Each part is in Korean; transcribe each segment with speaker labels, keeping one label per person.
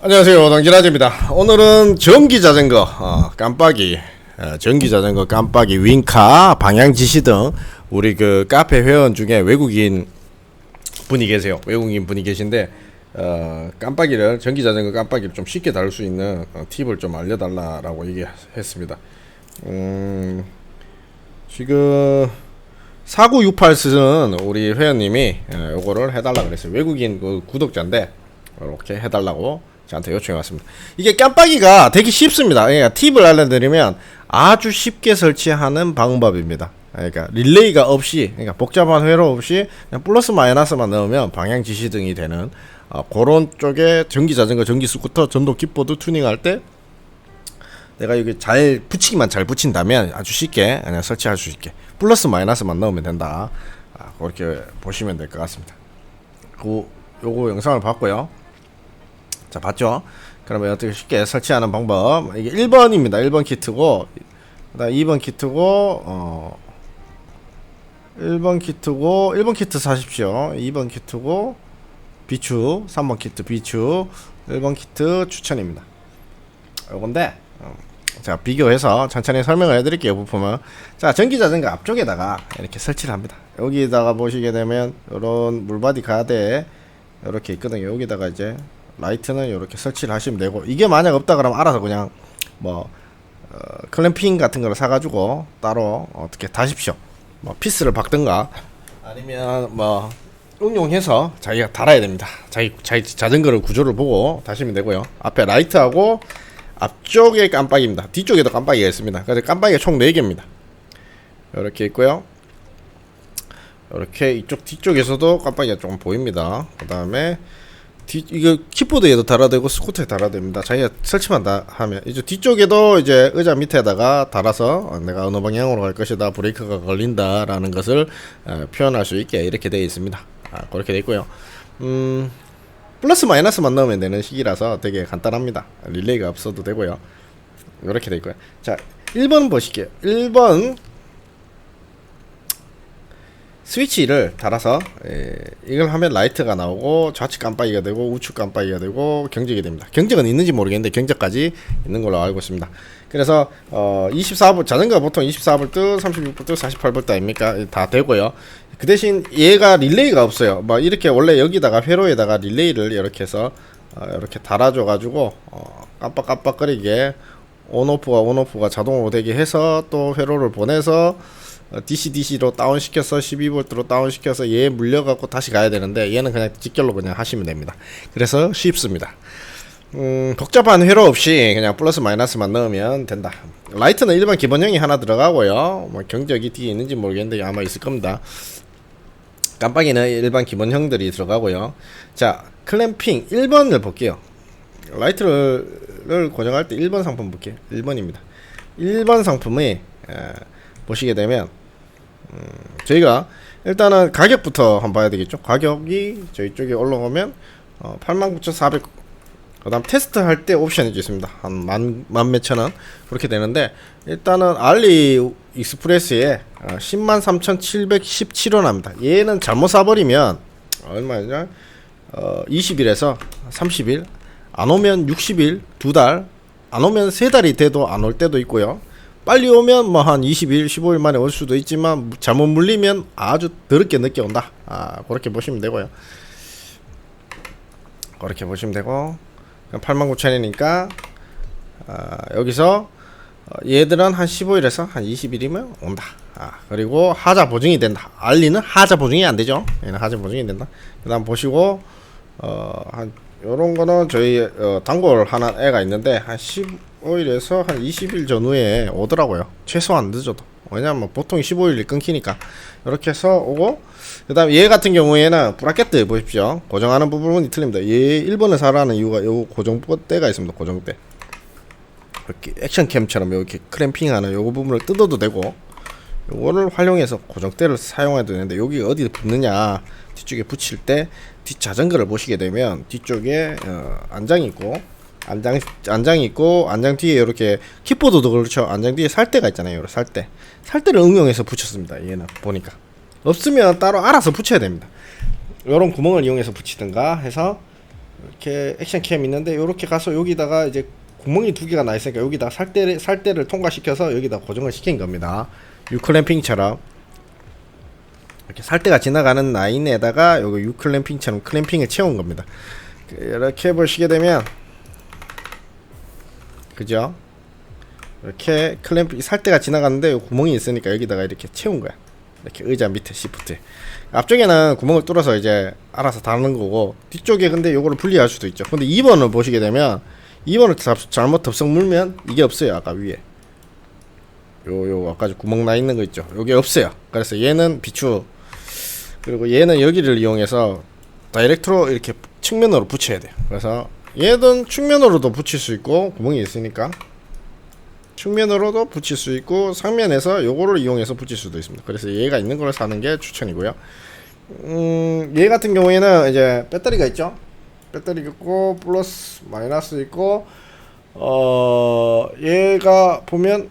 Speaker 1: 안녕하세요, 당진아재입니다. 오늘은 전기자전거 깜빡이, 전기자전거 깜빡이, 윙카, 방향지시 등 우리 그 카페 회원 중에 외국인 분이 계세요. 외국인 분이 계신데 깜빡이를, 전기자전거 깜빡이를 좀 쉽게 다룰 수 있는 팁을 좀 알려달라라고 얘기했습니다. 지금 4968 쓰는 우리 회원님이 요거를 해달라 그랬어요. 외국인 그 구독자인데 이렇게 해달라고 저한테 요청해 왔습니다. 이게 깜빡이가 되게 쉽습니다. 그러니까 팁을 알려드리면 아주 쉽게 설치하는 방법입니다. 그러니까 릴레이가 없이, 그러니까 복잡한 회로 없이 그냥 플러스 마이너스만 넣으면 방향 지시등이 되는 그런 쪽에 전기자전거, 전기스쿠터, 전동 킥보드 튜닝할 때 내가 여기 잘 붙이기만 잘 붙인다면 아주 쉽게 그냥 설치할 수 있게 플러스 마이너스만 넣으면 된다. 그렇게 보시면 될 것 같습니다. 요거 영상을 봤고요. 자, 봤죠? 그러면 어떻게 쉽게 설치하는 방법. 이게 1번입니다. 1번 키트고, 그 다음 2번 키트고, 1번 키트 사십시오. 2번 키트고, 비추, 3번 키트 비추, 1번 키트 추천입니다. 요건데, 자, 비교해서 천천히 설명을 해드릴게요, 부품은. 자, 전기자전거 앞쪽에다가 이렇게 설치를 합니다. 여기다가 보시게 되면, 요런 물바디 가드에 이렇게 있거든요. 여기다가 이제, 라이트는 이렇게 설치를 하시면 되고, 이게 만약 없다 그러면 알아서 그냥 클램핑 같은 걸 사가지고 따로 어떻게 다십시오. 피스를 박든가 아니면 응용해서 자기가 달아야 됩니다. 자기 자전거를 구조를 보고 다시면 되고요. 앞에 라이트하고 앞쪽에 깜빡이입니다. 뒤쪽에도 깜빡이가 있습니다. 그래서 깜빡이가 총 4개입니다. 이렇게 있고요. 이렇게 이쪽 뒤쪽에서도 깜빡이가 조금 보입니다. 그 다음에 이거 키보드에도 달아되고 스쿠터에 달아됩니다. 자기가 설치만 다 하면 이제 뒤쪽에도 이제 의자 밑에다가 달아서 내가 어느 방향으로 갈 것이다, 브레이크가 걸린다라는 것을 표현할 수 있게 이렇게 되어 있습니다. 그렇게 되어 있고요. 플러스 마이너스만 넣으면 되는 식이라서 되게 간단합니다. 릴레이가 없어도 되고요. 이렇게 되어 있고요. 자, 1번 보실게요. 1번 스위치를 달아서 이걸 하면 라이트가 나오고 좌측 깜빡이가 되고 우측 깜빡이가 되고 경적이 됩니다. 경적은 있는지 모르겠는데 경적까지 있는 걸로 알고 있습니다. 그래서 24V 자전거가 보통 24V, 36V, 48V 아닙니까? 다 되고요. 그 대신 얘가 릴레이가 없어요. 이렇게 원래 여기다가 회로에다가 릴레이를 이렇게 해서 이렇게 달아줘 가지고 깜빡깜빡거리게 온오프가 자동으로 되게 해서 또 회로를 보내서 DC로 다운시켜서 12V로 다운시켜서 얘 물려갖고 다시 가야 되는데 얘는 그냥 직결로 그냥 하시면 됩니다. 그래서 쉽습니다. 복잡한 회로 없이 그냥 플러스 마이너스만 넣으면 된다. 라이트는 일반 기본형이 하나 들어가고요. 경적이 뒤에 있는지 모르겠는데 아마 있을 겁니다. 깜빡이는 일반 기본형들이 들어가고요. 자, 클램핑 1번을 볼게요. 라이트를 고정할 때 1번 상품 볼게요. 1번입니다. 1번 상품이 보시게 되면 저희가 일단은 가격부터 한번 봐야 되겠죠. 가격이 저희 쪽에 올라오면 89,400. 그 다음 테스트 할 때 옵션이 있습니다. 한 만 몇천 원 그렇게 되는데, 일단은 알리 익스프레스에 103,717원 합니다. 얘는 잘못 사버리면 얼마냐, 20일에서 30일, 안 오면 60일, 2달, 안 오면 3달이 돼도 안 올 때도 있고요. 빨리 오면 한 20일, 15일 만에 올 수도 있지만 잘못 물리면 아주 더럽게 늦게 온다. 그렇게 보시면 되고요. 그렇게 보시면 되고, 89,000원이니까 여기서 얘들은 한 15일에서 한 20일이면 온다. 그리고 하자 보증이 된다. 알리는 하자 보증이 안 되죠. 얘는 하자 보증이 된다. 그 다음 보시고 한 요런 거는 저희 단골 하나 애가 있는데 한 15일에서 한 20일 전후에 오더라고요. 최소한 늦어도. 왜냐면 보통 15일이 끊기니까. 이렇게 해서 오고, 그 다음 얘 같은 경우에는 브라켓트 보십시오. 고정하는 부분이 틀립니다. 얘 1번을 사라는 이유가 요 고정대가 있습니다. 고정대. 이렇게 액션캠처럼 이렇게 크램핑하는 요 부분을 뜯어도 되고, 요거를 활용해서 고정대를 사용해도 되는데, 여기 어디 붙느냐, 뒤쪽에 붙일 때 뒷자전거를 보시게 되면 뒤쪽에 안장이 있고, 안장이 있고, 안장 뒤에 이렇게 킥보드도 그렇죠. 안장 뒤에 살대가 있잖아요. 살대를 응용해서 붙였습니다. 얘는 보니까 없으면 따로 알아서 붙여야 됩니다. 이런 구멍을 이용해서 붙이든가 해서 이렇게 액션캠 있는데 요렇게 가서 여기다가 이제 구멍이 두 개가 나 있으니까 여기다 살대를 통과시켜서 여기다 고정을 시킨 겁니다. 유클램핑처럼 이렇게 살대가 지나가는 라인에다가 요거 유클램핑처럼 클램핑을 채운 겁니다. 이렇게 보시게 되면 그죠? 이렇게 클램핑 살대가 지나가는데 구멍이 있으니까 여기다가 이렇게 채운 거야. 이렇게 의자 밑에 시프트. 앞쪽에는 구멍을 뚫어서 이제 알아서 닫는 거고 뒤쪽에 근데 요거를 분리할 수도 있죠. 근데 2번을 보시게 되면 2번을 잘못 덥석 물면 이게 없어요. 아까 위에 요 아까 구멍 나 있는 거 있죠. 요게 없어요. 그래서 얘는 비추, 그리고 얘는 여기를 이용해서 다이렉트로 이렇게 측면으로 붙여야 돼요. 그래서 얘는 측면으로도 붙일 수 있고 구멍이 있으니까 측면으로도 붙일 수 있고 상면에서 요거를 이용해서 붙일 수도 있습니다. 그래서 얘가 있는 걸 사는 게 추천이고요. 얘 같은 경우에는 이제 배터리가 있죠. 배터리 있고 플러스 마이너스 있고 얘가 보면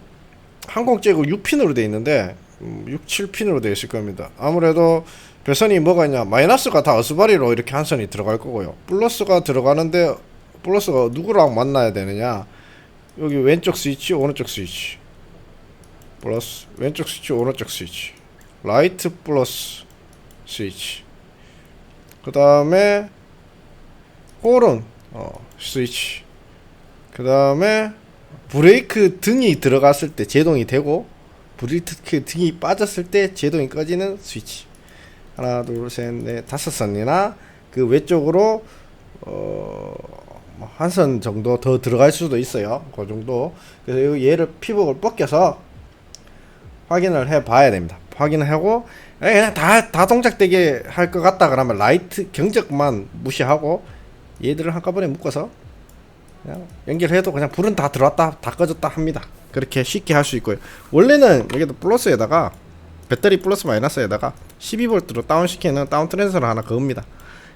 Speaker 1: 항공잭으로 6핀으로 되어 있는데 6, 7핀으로 되어 있을 겁니다. 아무래도 배선이 뭐가 있냐, 마이너스가 다 어스바리로 이렇게 한 선이 들어갈 거고요. 플러스가 들어가는데 플러스가 누구랑 만나야 되느냐, 여기 왼쪽 스위치 오른쪽 스위치 플러스, 왼쪽 스위치 오른쪽 스위치, 라이트 플러스 스위치, 그 다음에 홀은 스위치, 그 다음에 브레이크 등이 들어갔을 때 제동이 되고 브레이크 등이 빠졌을 때 제동이 꺼지는 스위치. 하나 둘셋넷 다섯 선이나 그 외쪽으로 한 선 정도 더 들어갈 수도 있어요. 그 정도. 그래서 얘를 피복을 벗겨서 확인을 해 봐야 됩니다. 확인을 하고 그냥 다 동작되게 할 것 같다 그러면 라이트 경적만 무시하고 얘들을 한꺼번에 묶어서 그냥 연결해도 그냥 불은 다 들어왔다 다 꺼졌다 합니다. 그렇게 쉽게 할 수 있고요. 원래는 여기도 플러스에다가 배터리 플러스 마이너스에다가 12V로 다운시키는 다운 트랜스를 하나 그겁니다.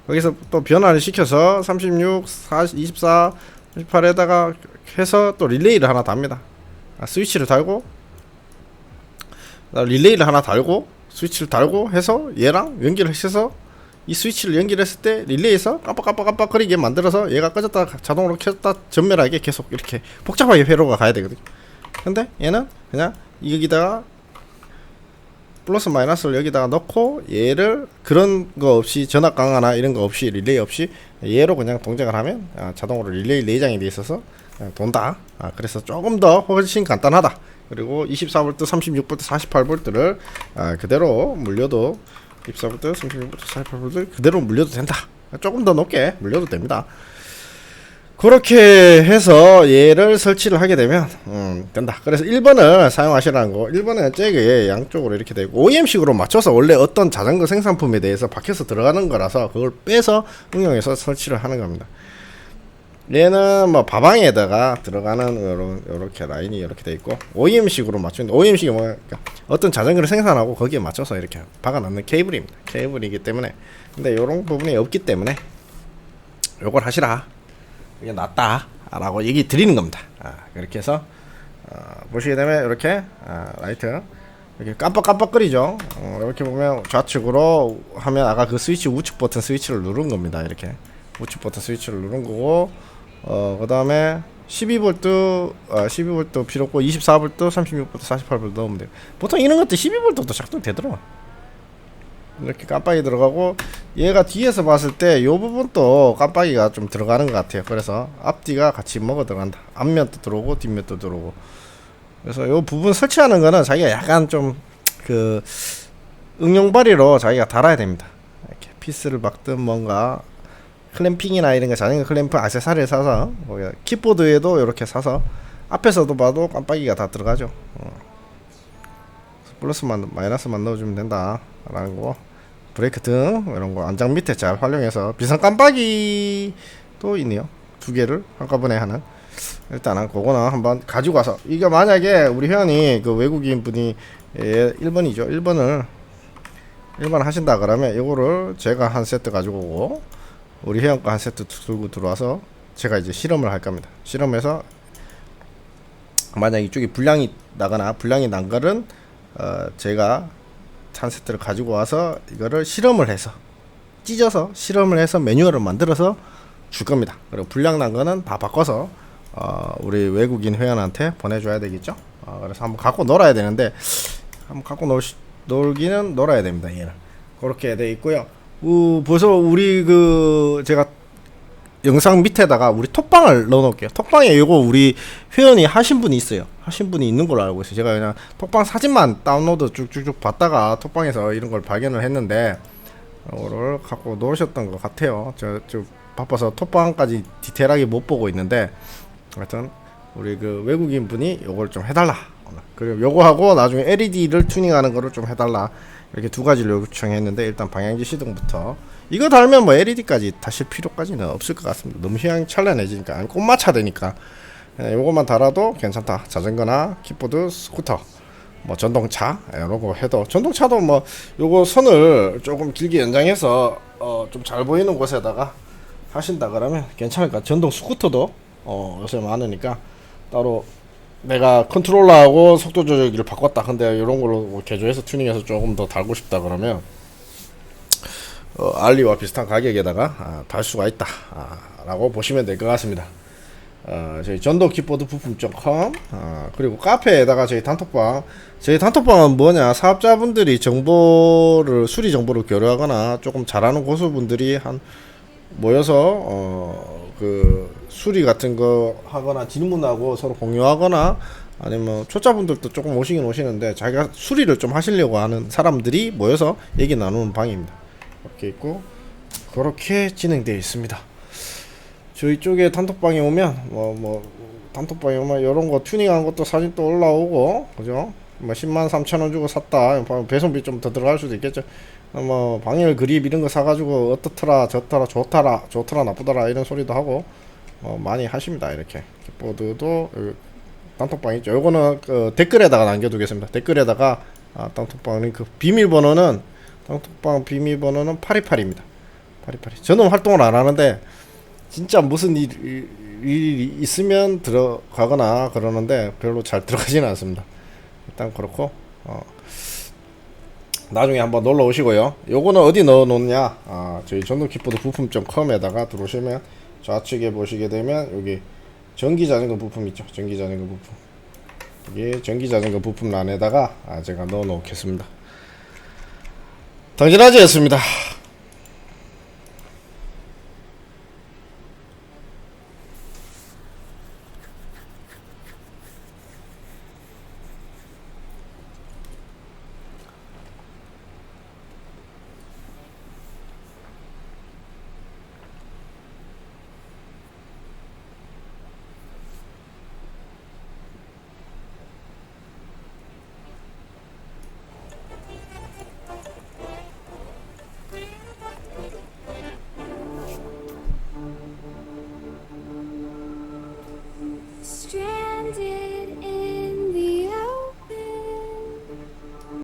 Speaker 1: 여기서 또 변화를 시켜서 36, 40, 24, 38에다가 해서 또 릴레이를 하나 답니다. 스위치를 달고 릴레이를 하나 달고 스위치를 달고 해서 얘랑 연결을 해서 이 스위치를 연결했을 때 릴레이에서 깜빡깜빡깜빡거리게 만들어서 얘가 꺼졌다 자동으로 켰다 전멸하게 계속 이렇게 복잡하게 회로가 가야 되거든요. 근데 얘는 그냥 여기다가 플러스 마이너스를 여기다가 넣고 얘를 그런 거 없이 전압 강화나 이런 거 없이 릴레이 없이 얘로 그냥 동작을 하면 자동으로 릴레이 내장이 돼 있어서 돈다. 그래서 조금 더 훨씬 간단하다. 그리고 24V, 36V, 48V를 그대로 물려도 24V, 36V, 48V 그대로 물려도 된다. 조금 더 높게 물려도 됩니다. 그렇게 해서 얘를 설치를 하게 되면 된다. 그래서 1번을 사용하시라는 거. 1번은 잭에 양쪽으로 이렇게 되고 OEM식으로 맞춰서 원래 어떤 자전거 생산품에 대해서 박혀서 들어가는 거라서 그걸 빼서 응용해서 설치를 하는 겁니다. 얘는 뭐 바방에다가 들어가는 요렇게 라인이 이렇게 돼 있고 OEM식으로 맞추는데 OEM식이 뭐 그러니까 어떤 자전거를 생산하고 거기에 맞춰서 이렇게 박아 넣는 케이블입니다. 케이블이기 때문에 근데 요런 부분이 없기 때문에 요걸 하시라. 이게 낫다 라고 얘기 드리는 겁니다. 그렇게 해서 보시게 되면 이렇게 라이트 이렇게 깜빡깜빡거리죠. 이렇게 보면 좌측으로 하면 아까 그 스위치 우측 버튼 스위치를 누른 겁니다. 이렇게 우측 버튼 스위치를 누른 거고 그 다음에 12V 필요 없고 24V, 36V, 48V 넣으면 돼요. 보통 이런 것도 12V도 작동되더라. 이렇게 깜빡이 들어가고 얘가 뒤에서 봤을 때 이 부분도 깜빡이가 좀 들어가는 것 같아요. 그래서 앞뒤가 같이 먹어 들어간다. 앞면도 들어오고 뒷면도 들어오고. 그래서 이 부분 설치하는 거는 자기가 약간 좀 그 응용발이로 자기가 달아야 됩니다. 이렇게 피스를 박든 뭔가 클램핑이나 이런 거 자전거 클램프 액세서리를 사서 킥보드에도 이렇게 사서 앞에서도 봐도 깜빡이가 다 들어가죠. 플러스만 마이너스만 넣어주면 된다 라는 거. 브레이크 등 이런 거 안장 밑에 잘 활용해서 비상 깜빡이도 있네요. 두 개를 한꺼번에 하는. 일단은 그거는 한번 가지고 와서 이게 만약에 우리 회원이 그 외국인 분이 1번이죠. 1번 하신다 그러면 이거를 제가 한 세트 가지고 오고 우리 회원 거 한 세트 들고 들어와서 제가 이제 실험을 할 겁니다. 실험해서 만약 이쪽에 불량이 나거나 불량이 난 거는 제가 한 세트를 가지고 와서 이거를 실험을 해서 찢어서 실험을 해서 매뉴얼을 만들어서 줄 겁니다. 그리고 불량 난 거는 다 바꿔서 우리 외국인 회원한테 보내줘야 되겠죠. 그래서 한번 갖고 놀아야 되는데 한번 갖고 놀기는 놀아야 됩니다. 얘는 그렇게 돼 있고요. 벌써 우리 제가 영상 밑에다가 우리 톡방을 넣어놓을게요. 톡방에 이거 우리 회원이 하신 분이 있어요. 하신 분이 있는 걸로 알고 있어요. 제가 그냥 톡방 사진만 다운로드 쭉쭉쭉 봤다가 톡방에서 이런 걸 발견을 했는데 이거를 갖고 놓으셨던 것 같아요. 저 바빠서 톡방까지 디테일하게 못 보고 있는데 하여튼 우리 외국인 분이 요걸 좀 해달라. 그리고 요거 하고 나중에 LED를 튜닝하는 거를 좀 해달라. 이렇게 두 가지를 요청했는데 일단 방향지 시동부터 이거 달면 뭐 LED까지 다실 필요까지는 없을 것 같습니다. 너무 휘황찬란해지니까 아니 꽃마차 되니까 요것만 달아도 괜찮다. 자전거나 킥보드, 스쿠터, 뭐 전동차 이런 거 해도 전동차도 뭐 요거 선을 조금 길게 연장해서 좀 잘 보이는 곳에다가 하신다 그러면 괜찮을까. 전동 스쿠터도 요새 많으니까 따로 내가 컨트롤러하고 속도 조절기를 바꿨다. 근데 이런 걸로 개조해서 튜닝해서 조금 더 달고 싶다 그러면 알리와 비슷한 가격에다가 달 수가 있다 라고 보시면 될 것 같습니다. 저희 전동 킥보드 부품.com 그리고 카페에다가 저희 단톡방은 뭐냐, 사업자분들이 수리 정보를 교류하거나 조금 잘하는 고수분들이 모여서 수리 같은 거 하거나 질문하고 서로 공유하거나 아니면 초짜분들도 조금 오시긴 오시는데 자기가 수리를 좀 하시려고 하는 사람들이 모여서 얘기 나누는 방입니다. 이렇게 있고 그렇게 진행되어 있습니다. 저희 쪽에 단톡방에 오면 단톡방에 오면 이런 거 튜닝한 것도 사진 또 올라오고 그죠? 103,000원 주고 샀다. 배송비 좀 더 들어갈 수도 있겠죠. 방열 그립 이런 거 사가지고 어떻더라 저더라 좋더라 나쁘더라 이런 소리도 하고 많이 하십니다. 이렇게 킥보드도 단톡방 있죠. 요거는 댓글에다가 남겨두겠습니다. 댓글에다가 단톡방 링크 단톡방 비밀번호는 828입니다. 828. 저는 활동을 안 하는데 진짜 무슨 일이 있으면 들어가거나 그러는데 별로 잘 들어가지는 않습니다. 일단 그렇고 나중에 한번 놀러 오시고요. 요거는 어디 넣어 놓냐, 저희 전동킥보드 부품.com에다가 들어오시면 좌측에 보시게 되면 여기 전기자전거 부품 있죠. 전기자전거 부품, 여기 전기자전거 부품 란에다가 제가 넣어 놓겠습니다. 당진아지였습니다.